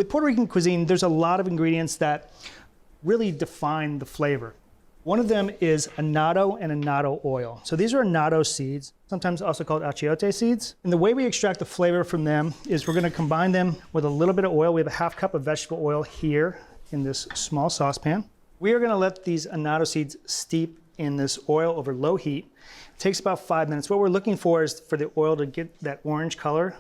With Puerto Rican cuisine, there's a lot of ingredients that really define the flavor. One of them is anatto and annatto oil. So these are annatto seeds, sometimes also called achiote seeds. And the way we extract the flavor from them is we're gonna combine them with a little bit of oil. We have a half cup of vegetable oil here in this small saucepan. We are gonna let these annatto seeds steep in this oil over low heat. It takes about 5 minutes. What we're looking for is for the oil to get that orange color,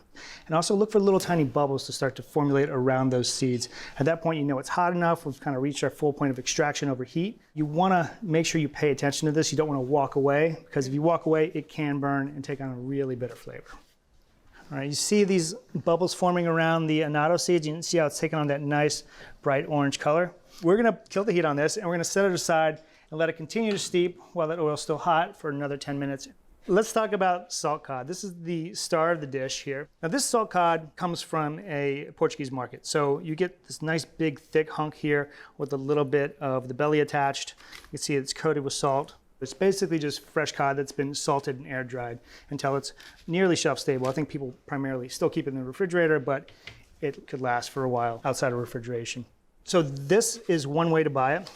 and also look for little tiny bubbles to start to formulate around those seeds. At that point, you know it's hot enough. We've kind of reached our full point of extraction over heat. You wanna make sure you pay attention to this. You don't wanna walk away, because if you walk away, it can burn and take on a really bitter flavor. All right, you see these bubbles forming around the annatto seeds. You can see how it's taking on that nice, bright orange color. We're gonna kill the heat on this, and we're gonna set it aside and let it continue to steep while that oil's still hot for another 10 minutes. Let's talk about salt cod. This is the star of the dish here. Now this salt cod comes from a Portuguese market. So you get this nice big thick hunk here with a little bit of the belly attached. You can see it's coated with salt. It's basically just fresh cod that's been salted and air dried until it's nearly shelf stable. I think people primarily still keep it in the refrigerator, but it could last for a while outside of refrigeration. So this is one way to buy it.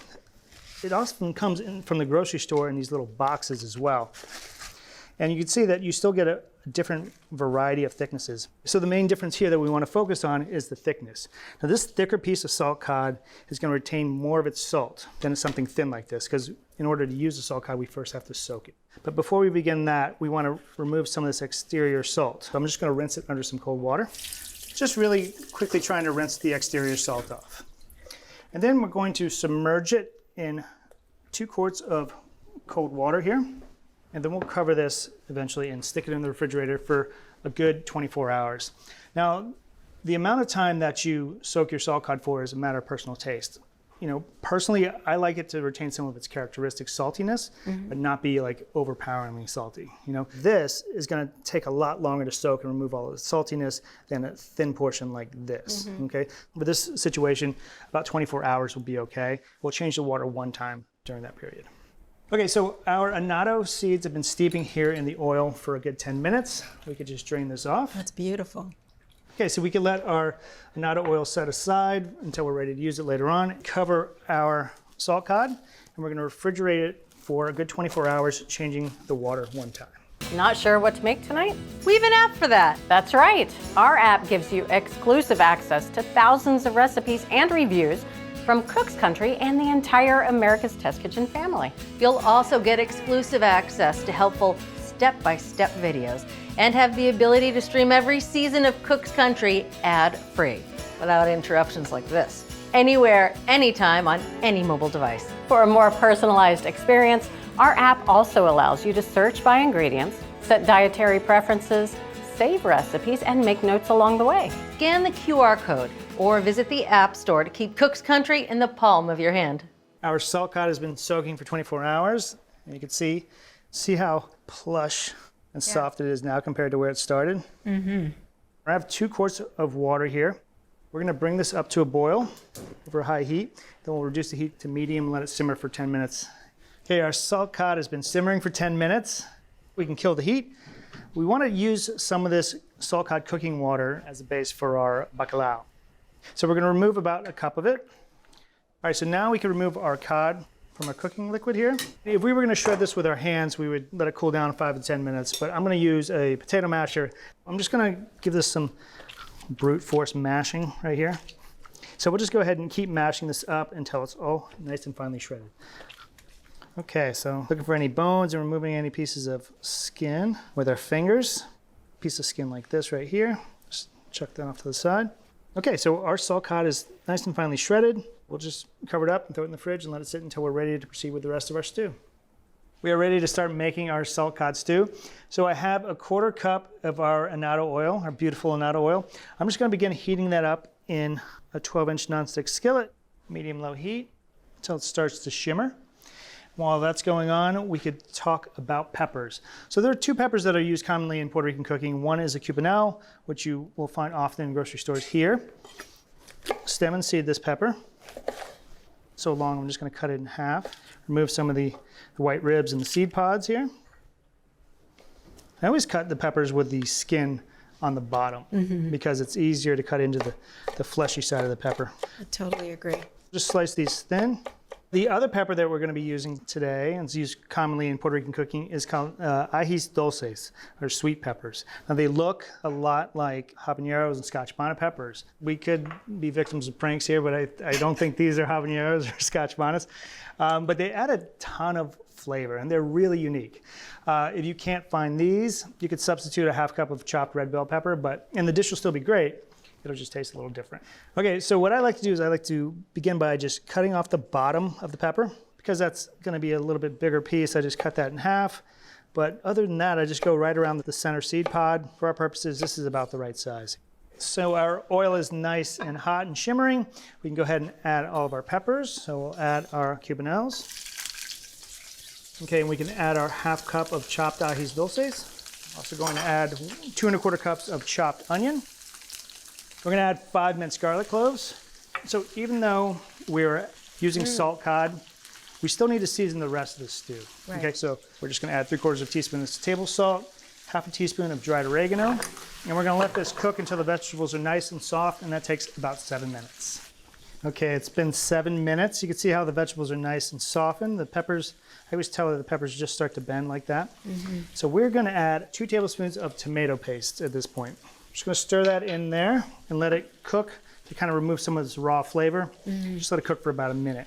It often comes in from the grocery store in these little boxes as well. And you can see that you still get a different variety of thicknesses. So the main difference here that we want to focus on is the thickness. Now this thicker piece of salt cod is going to retain more of its salt than something thin like this, because in order to use the salt cod, we first have to soak it. But before we begin that, we want to remove some of this exterior salt. So I'm just going to rinse it under some cold water. Just really quickly trying to rinse the exterior salt off. And then we're going to submerge it in 2 quarts of cold water here. And then we'll cover this eventually and stick it in the refrigerator for a good 24 hours. Now, the amount of time that you soak your salt cod for is a matter of personal taste. You know, personally, I like it to retain some of its characteristic saltiness, but not be like overpoweringly salty. You know, this is gonna take a lot longer to soak and remove all of the saltiness than a thin portion like this, okay? For this situation, about 24 hours will be okay. We'll change the water 1 time during that period. Okay, so our annatto seeds have been steeping here in the oil for a good 10 minutes. We could just drain this off. That's beautiful. Okay, so we can let our annatto oil set aside until we're ready to use it later on. Cover our salt cod, and we're gonna refrigerate it for a good 24 hours, changing the water 1 time. Not sure what to make tonight? We have an app for that. That's right. Our app gives you exclusive access to thousands of recipes and reviews from Cook's Country and the entire America's Test Kitchen family. You'll also get exclusive access to helpful step-by-step videos and have the ability to stream every season of Cook's Country ad-free without interruptions like this. Anywhere, anytime, on any mobile device. For a more personalized experience, our app also allows you to search by ingredients, set dietary preferences, save recipes, and make notes along the way. Scan the QR code or visit the App Store to keep Cook's Country in the palm of your hand. Our salt cod has been soaking for 24 hours, and you can see how plush and soft it is now compared to where it started. I have 2 quarts of water here. We're gonna bring this up to a boil over high heat. Then we'll reduce the heat to medium and let it simmer for 10 minutes. Okay, our salt cod has been simmering for 10 minutes. We can kill the heat. We wanna use some of this salt cod cooking water as a base for our bacalao. So we're gonna remove about a cup of it. All right, so now we can remove our cod from our cooking liquid here. If we were gonna shred this with our hands, we would let it cool down 5 to 10 minutes, but I'm gonna use a potato masher. I'm just gonna give this some brute force mashing right here. So we'll just go ahead and keep mashing this up until it's all nice and finely shredded. Okay, so looking for any bones and removing any pieces of skin with our fingers. Piece of skin like this right here. Just chuck that off to the side. Okay, so our salt cod is nice and finely shredded. We'll just cover it up and throw it in the fridge and let it sit until we're ready to proceed with the rest of our stew. We are ready to start making our salt cod stew. So I have a 1/4 cup of our annatto oil, our beautiful annatto oil. I'm just gonna begin heating that up in a 12-inch nonstick skillet, medium-low heat, until it starts to shimmer. While that's going on, we could talk about peppers. So there are 2 peppers that are used commonly in Puerto Rican cooking. One is a cubanelle, which you will find often in grocery stores here. Stem and seed this pepper. So long, I'm just gonna cut it in half. Remove some of the white ribs and the seed pods here. I always cut the peppers with the skin on the bottom because it's easier to cut into the fleshy side of the pepper. I totally agree. Just slice these thin. The other pepper that we're going to be using today, and it's used commonly in Puerto Rican cooking, is called ajíes dulces, or sweet peppers. Now they look a lot like habaneros and Scotch bonnet peppers. We could be victims of pranks here, but I don't think these are habaneros or Scotch bonnets. But they add a ton of flavor, and they're really unique. If you can't find these, you could substitute a half cup of chopped red bell pepper, and the dish will still be great. It'll just taste a little different. Okay, so what I like to do is I like to begin by just cutting off the bottom of the pepper. Because that's gonna be a little bit bigger piece, I just cut that in half. But other than that, I just go right around the center seed pod. For our purposes, this is about the right size. So our oil is nice and hot and shimmering. We can go ahead and add all of our peppers. So we'll add our cubanelles. Okay, and we can add our half cup of chopped ajíes dulces. Also going to add 2 1/4 cups of chopped onion. We're going to add 5 minced garlic cloves. So even though we're using salt cod, we still need to season the rest of the stew. Right. Okay, so we're just going to add 3/4 teaspoon of table salt, half a teaspoon of dried oregano, and we're going to let this cook until the vegetables are nice and soft, and that takes about 7 minutes. Okay, it's been 7 minutes. You can see how the vegetables are nice and softened. The peppers, I always tell that the peppers just start to bend like that. So we're going to add 2 tablespoons of tomato paste at this point. Just going to stir that in there and let it cook to kind of remove some of this raw flavor. Just let it cook for about a minute.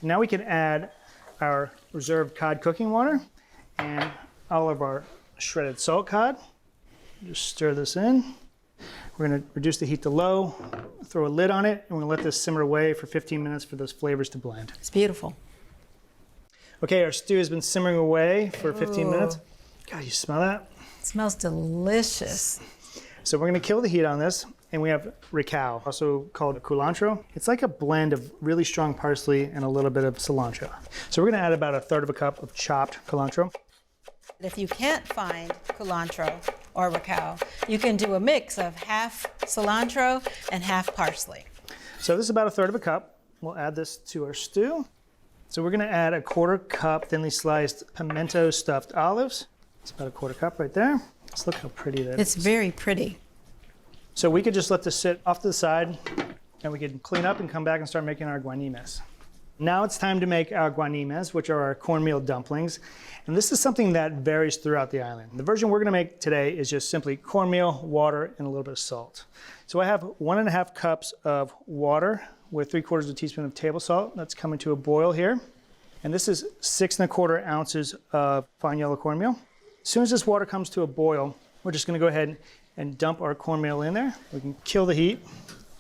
Now we can add our reserved cod cooking water and all of our shredded salt cod. Just stir this in. We're going to reduce the heat to low, throw a lid on it, and we're going to let this simmer away for 15 minutes for those flavors to blend. It's beautiful. Okay, our stew has been simmering away for 15 minutes. God, you smell that? It smells delicious. So we're going to kill the heat on this, and we have ricao, also called culantro. It's like a blend of really strong parsley and a little bit of cilantro. So we're going to add about 1/3 cup of chopped culantro. If you can't find culantro or ricao, you can do a mix of half cilantro and half parsley. So this is about 1/3 cup. We'll add this to our stew. So we're going to add 1/4 cup thinly sliced pimento stuffed olives. It's about 1/4 cup right there. Let's look how pretty that is. It's very pretty. So we could just let this sit off to the side, and we could clean up and come back and start making our guanimes. Now it's time to make our guanimes, which are our cornmeal dumplings. And this is something that varies throughout the island. The version we're going to make today is just simply cornmeal, water, and a little bit of salt. So I have 1 1/2 cups of water with 3/4 teaspoon of table salt. That's coming to a boil here. And this is 6 1/4 ounces of fine yellow cornmeal. As soon as this water comes to a boil, we're just going to go ahead and dump our cornmeal in there. We can kill the heat.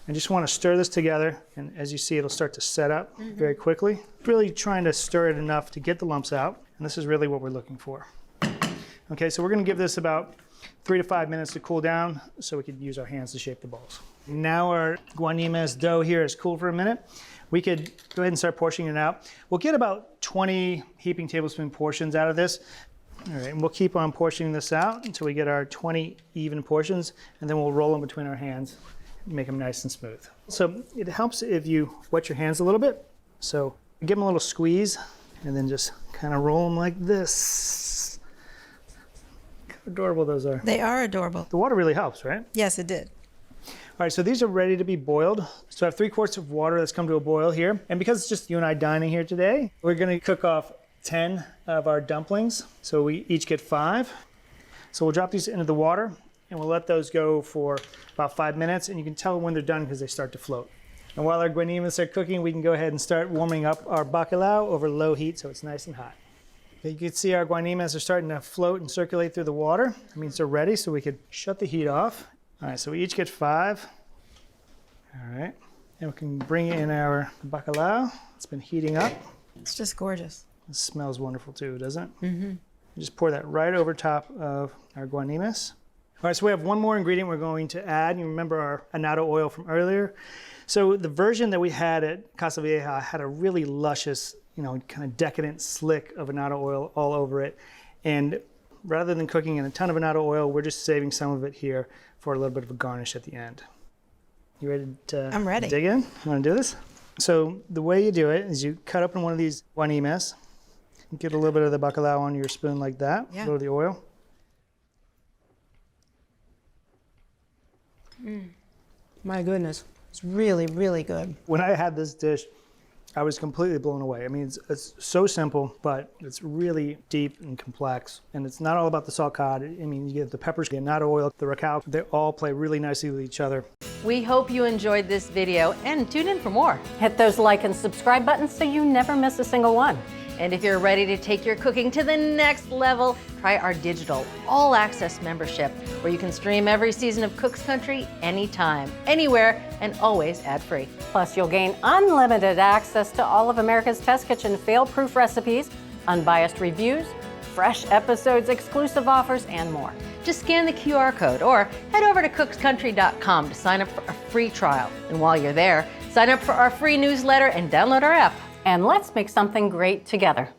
I just want to stir this together, and as you see, it'll start to set up very quickly. Really trying to stir it enough to get the lumps out, and this is really what we're looking for. Okay, so we're going to give this about 3 to 5 minutes to cool down so we could use our hands to shape the balls. Now our guanimes dough here is cooled for a minute. We could go ahead and start portioning it out. We'll get about 20 heaping tablespoon portions out of this. All right, and we'll keep on portioning this out until we get our 20 even portions, and then we'll roll them between our hands and make them nice and smooth. So it helps if you wet your hands a little bit. So give them a little squeeze, and then just kind of roll them like this. How adorable those are. They are adorable. The water really helps, right? Yes, it did. All right, so these are ready to be boiled. So I have 3/4 of water that's come to a boil here. And because it's just you and I dining here today, we're gonna cook off 10 of our dumplings. So we each get 5. So we'll drop these into the water and we'll let those go for about 5 minutes. And you can tell when they're done because they start to float. And while our guanimes are cooking, we can go ahead and start warming up our bacalao over low heat so it's nice and hot. You can see our guanimes are starting to float and circulate through the water. That means they're ready, so we could shut the heat off. All right, so we each get 5. All right, and we can bring in our bacalao. It's been heating up. It's just gorgeous. It smells wonderful too, doesn't it? Mm-hmm. Just pour that right over top of our guanimes. All right, so we have one more ingredient we're going to add. You remember our anatto oil from earlier. So the version that we had at Casa Vieja had a really luscious, kind of decadent slick of annatto oil all over it. And rather than cooking in a ton of annatto oil, we're just saving some of it here for a little bit of a garnish at the end. You ready to I'm ready. dig in? You want to do this? So the way you do it is you cut open one of these guanimes, get a little bit of the bacalao on your spoon like that, Yeah. a little of the oil. My goodness, it's really, really good. When I had this dish, I was completely blown away. I mean, it's so simple, but it's really deep and complex. And it's not all about the salt cod. I mean, you get the peppers, the annatto oil, the ricao. They all play really nicely with each other. We hope you enjoyed this video and tune in for more. Hit those like and subscribe buttons so you never miss a single one. And if you're ready to take your cooking to the next level, try our digital all-access membership, where you can stream every season of Cook's Country anytime, anywhere, and always ad-free. Plus, you'll gain unlimited access to all of America's Test Kitchen fail-proof recipes, unbiased reviews, fresh episodes, exclusive offers, and more. Just scan the QR code or head over to cookscountry.com to sign up for a free trial. And while you're there, sign up for our free newsletter and download our app. And let's make something great together.